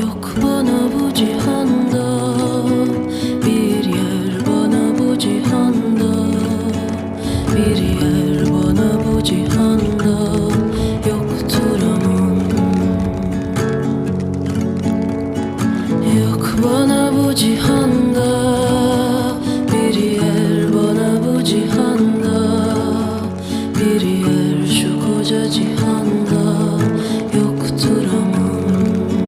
Yok bana bu cihanda bir yer, bana bu cihanda bir yer, bana bu cihanda yoktur aman. Yok bana bu cihanda